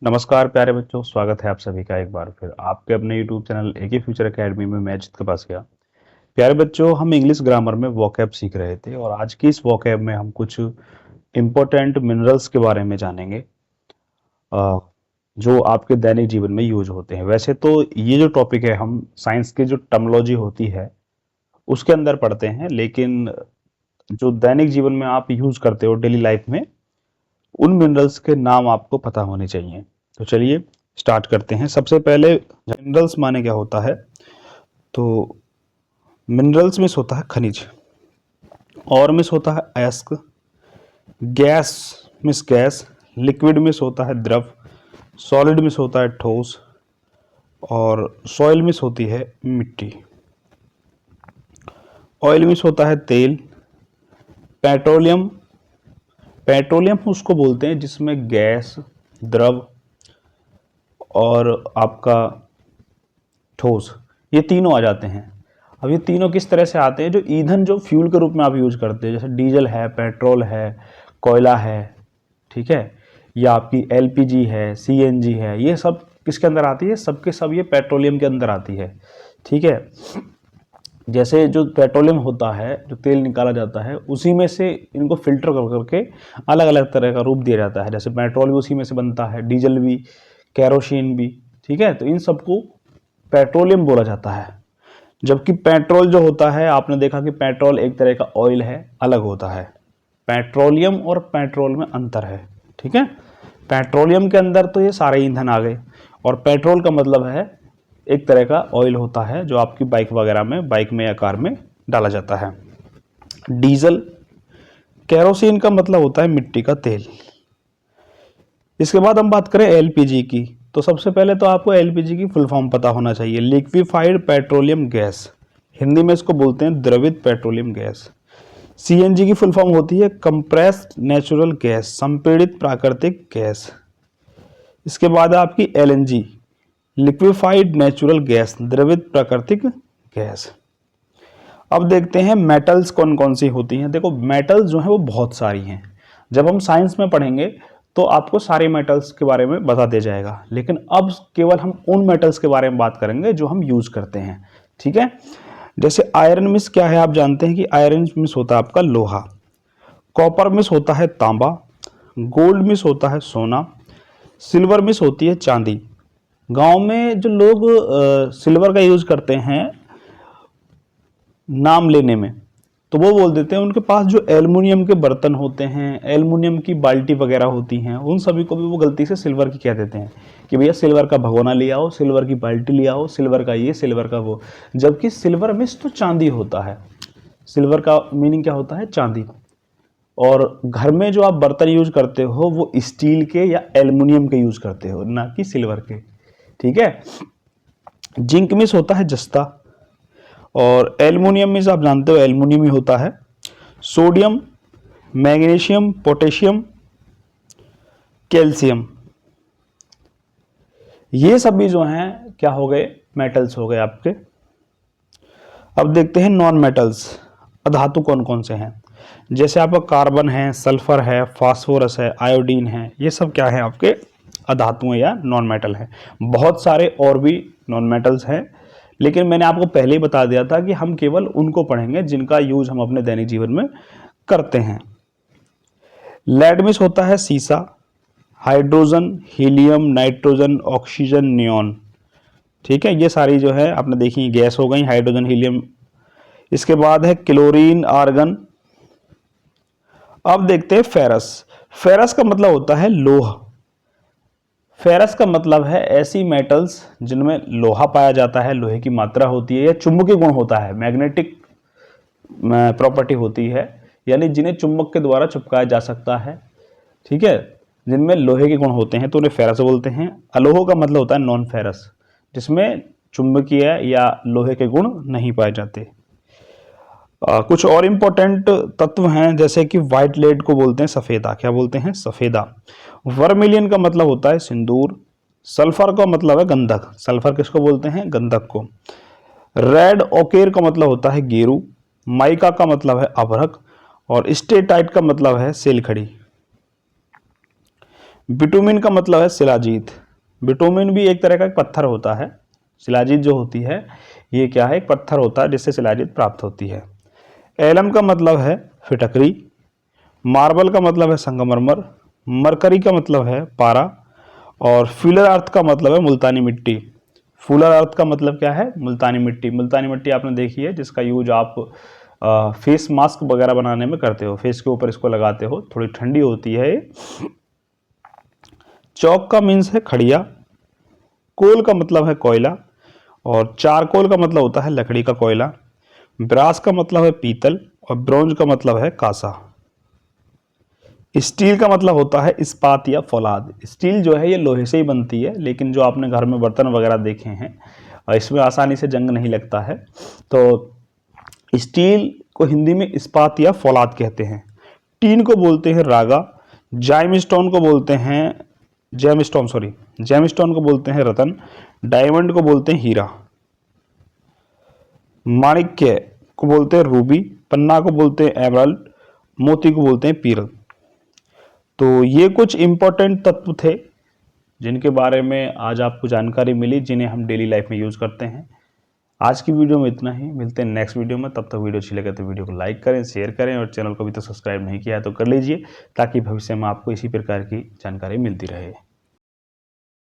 नमस्कार प्यारे बच्चों, स्वागत है आप सभी का एक बार फिर आपके अपने YouTube channel AK Future Academy में। मैं जित के पास गया। प्यारे बच्चों, हम इंग्लिश ग्रामर में वोकैब सीख रहे थे और आज की इस वोकैब में हम कुछ इम्पोर्टेंट मिनरल्स के बारे में जानेंगे, अ, जो आपके दैनिक जीवन में यूज होते हैं। वैसे तो ये जो टॉपिक है हम साइंस की जो टर्मोलॉजी होती है उसके अंदर पढ़ते हैं, लेकिन जो दैनिक जीवन में आप यूज करते हो डेली लाइफ में, उन मिनरल्स के नाम आपको पता होने चाहिए। तो चलिए स्टार्ट करते हैं। सबसे पहले मिनरल्स माने क्या होता है, तो मिनरल्स में होता है खनिज, और में होता है अयस्क, गैस में गैस, लिक्विड में होता है द्रव, सॉलिड में होता है ठोस, और सॉइल में होती है मिट्टी। ऑयल में होता है तेल। पेट्रोलियम, पेट्रोलियम उसको बोलते हैं जिसमें गैस, द्रव और आपका ठोस, ये तीनों आ जाते हैं। अब ये तीनों किस तरह से आते हैं? जो ईंधन, जो फ्यूल के रूप में आप यूज करते हैं, जैसे डीजल है, पेट्रोल है, कोयला है, ठीक है, या आपकी एलपीजी है, सीएनजी है, ये सब किसके अंदर आती है? सबके सब ये पेट्रोलियम के अंदर आती है। ठीक है, जैसे जो पेट्रोलियम होता है, जो तेल निकाला जाता है, उसी में से इनको फिल्टर कर करके अलग अलग तरह का रूप दिया जाता है। जैसे पेट्रोल भी उसी में से बनता है, डीजल भी, कैरोसिन भी। ठीक है, तो इन सबको पेट्रोलियम बोला जाता है। जबकि पेट्रोल जो होता है, आपने देखा कि पेट्रोल एक तरह का ऑयल है, अलग होता है। पेट्रोलियम और पेट्रोल में अंतर है। ठीक है, पेट्रोलियम के अंदर तो ये सारे ईंधन आ गए, और पेट्रोल का मतलब है एक तरह का ऑयल होता है जो आपकी बाइक वगैरह में, बाइक में या कार में डाला जाता है। डीजल, केरोसिन का मतलब होता है मिट्टी का तेल। इसके बाद हम बात करें एलपीजी की, तो सबसे पहले तो आपको एलपीजी की फुल फॉर्म पता होना चाहिए। लिक्विफाइड पेट्रोलियम गैस, हिंदी में इसको बोलते हैं द्रवित पेट्रोलियम गैस। सीएनजी की फुल फॉर्म होती है कंप्रेस्ड नेचुरल गैस, संपीड़ित प्राकृतिक गैस। इसके बाद है आपकी एलएनजी, लिक्विफाइड नेचुरल गैस, द्रवित प्राकृतिक गैस। अब देखते हैं मेटल्स कौन कौन सी होती हैं। देखो, मेटल्स जो है वो बहुत सारी हैं। जब हम साइंस में पढ़ेंगे तो आपको सारे मेटल्स के बारे में बता दिया जाएगा, लेकिन अब केवल हम उन मेटल्स के बारे में बात करेंगे जो हम यूज करते हैं। ठीक है, जैसे आयरन मिस क्या है? आप जानते हैं कि आयरन मिस होता है आपका लोहा, कॉपर मिस होता है तांबा, गोल्ड मिस होता है सोना, सिल्वर मिस होती है चांदी। गांव में जो लोग सिल्वर का यूज करते हैं नाम लेने में, तो वो बोल देते हैं, उनके पास जो एल्युमिनियम के बर्तन होते हैं, एल्युमिनियम की बाल्टी वगैरह होती हैं, उन सभी को भी वो गलती से सिल्वर की कह देते हैं कि भैया सिल्वर का भगोना लिया हो, सिल्वर की बाल्टी लिया हो, सिल्वर का ये, सिल्वर का वो। जबकि सिल्वर मिस तो चांदी होता है। सिल्वर का मीनिंग क्या होता है? चांदी। और घर में जो आप बर्तन यूज करते हो वो स्टील के या एल्युमिनियम के यूज करते हो, ना कि सिल्वर के। ठीक है, जिंक मिस होता है जस्ता, और एल्युमिनियम में आप जानते हो एल्युमिनियम ही होता है। सोडियम, मैग्नीशियम, पोटेशियम, कैल्शियम, ये सभी जो हैं क्या हो गए? मेटल्स हो गए आपके। अब देखते हैं नॉन मेटल्स, अधातु कौन कौन से हैं। जैसे आपका कार्बन है, सल्फर है, फास्फोरस है, आयोडीन है, ये सब क्या है? आपके अधातु या नॉन मेटल है। बहुत सारे और भी नॉन मेटल्स हैं, लेकिन मैंने आपको पहले ही बता दिया था कि हम केवल उनको पढ़ेंगे जिनका यूज हम अपने दैनिक जीवन में करते हैं। लेड मिस होता है सीसा, hydrogen, helium, nitrogen, oxygen, neon. ठीक है, ये सारी जो है आपने देखी गैस हो गई, हाइड्रोजन, हीलियम। इसके बाद है क्लोरीन, आर्गन। अब देखते हैं फेरस। फेरस का मतलब होता है लोहा। फेरस का मतलब है ऐसी मेटल्स जिनमें लोहा पाया जाता है, लोहे की मात्रा होती है, या चुंबकीय गुण होता है, मैग्नेटिक प्रॉपर्टी होती है, यानी जिन्हें चुंबक के द्वारा चिपकाया जा सकता है। ठीक है, जिनमें लोहे के गुण होते हैं तो उन्हें फेरस बोलते हैं। अलोह का मतलब होता है नॉन फेरस, जिसमें चुंबकीय या लोहे के गुण नहीं पाए जाते। कुछ और इंपॉर्टेंट तत्व हैं, जैसे कि व्हाइट लेड को बोलते हैं सफेदा। क्या बोलते हैं? सफेदा। वर्मिलियन का मतलब होता है सिंदूर। सल्फर का मतलब है गंधक। सल्फर किसको बोलते हैं? गंधक को। रेड ओकेर का मतलब होता है गेरू। माइका का मतलब है अभ्रक, और स्टेटाइट का मतलब है सेलखड़ी। बिटुमिन का मतलब है शिलाजीत। बिटुमिन भी एक तरह का पत्थर होता है। शिलाजीत जो होती है ये क्या है, एक पत्थर होता है जिससे शिलाजीत प्राप्त होती है। एलम का मतलब है फिटकरी। मार्बल का मतलब है संगमरमर। मरकरी का मतलब है पारा। और फुलर अर्थ का मतलब है मुल्तानी मिट्टी। फुलर अर्थ का मतलब क्या है, मुल्तानी मिट्टी। मुल्तानी मिट्टी आपने देखी है जिसका यूज आप फेस मास्क वगैरह बनाने में करते हो, फेस के ऊपर इसको लगाते हो, थोड़ी ठंडी होती है ये। चौक का मीन्स है खड़िया। कोल का मतलब है कोयला। और चारकोल का मतलब होता है लकड़ी का कोयला। ब्रास का मतलब है पीतल। और ब्रोंज का मतलब है कांसा। स्टील का मतलब होता है इस्पात या फौलाद। स्टील जो है ये लोहे से ही बनती है, लेकिन जो आपने घर में बर्तन वगैरह देखे हैं इसमें आसानी से जंग नहीं लगता है। तो स्टील को हिंदी में इस्पात या फौलाद कहते हैं। टीन को बोलते हैं रागा। जाइमस्टोन को बोलते हैं जेमस्टोन को बोलते हैं रतन। डायमंड को बोलते हैं हीरा। माणिक्य को बोलते हैं रूबी। पन्ना को बोलते हैं एमरल्ड। मोती को बोलते हैं पीरल। तो ये कुछ इंपॉर्टेंट तत्व थे जिनके बारे में आज आपको जानकारी मिली, जिन्हें हम डेली लाइफ में यूज़ करते हैं। आज की वीडियो में इतना ही, मिलते हैं नेक्स्ट वीडियो में। तब तक वीडियो अच्छी लगे तो वीडियो को लाइक करें, शेयर करें, और चैनल को अभी तक सब्सक्राइब नहीं किया है तो कर लीजिए, ताकि भविष्य में आपको इसी प्रकार की जानकारी मिलती रहे।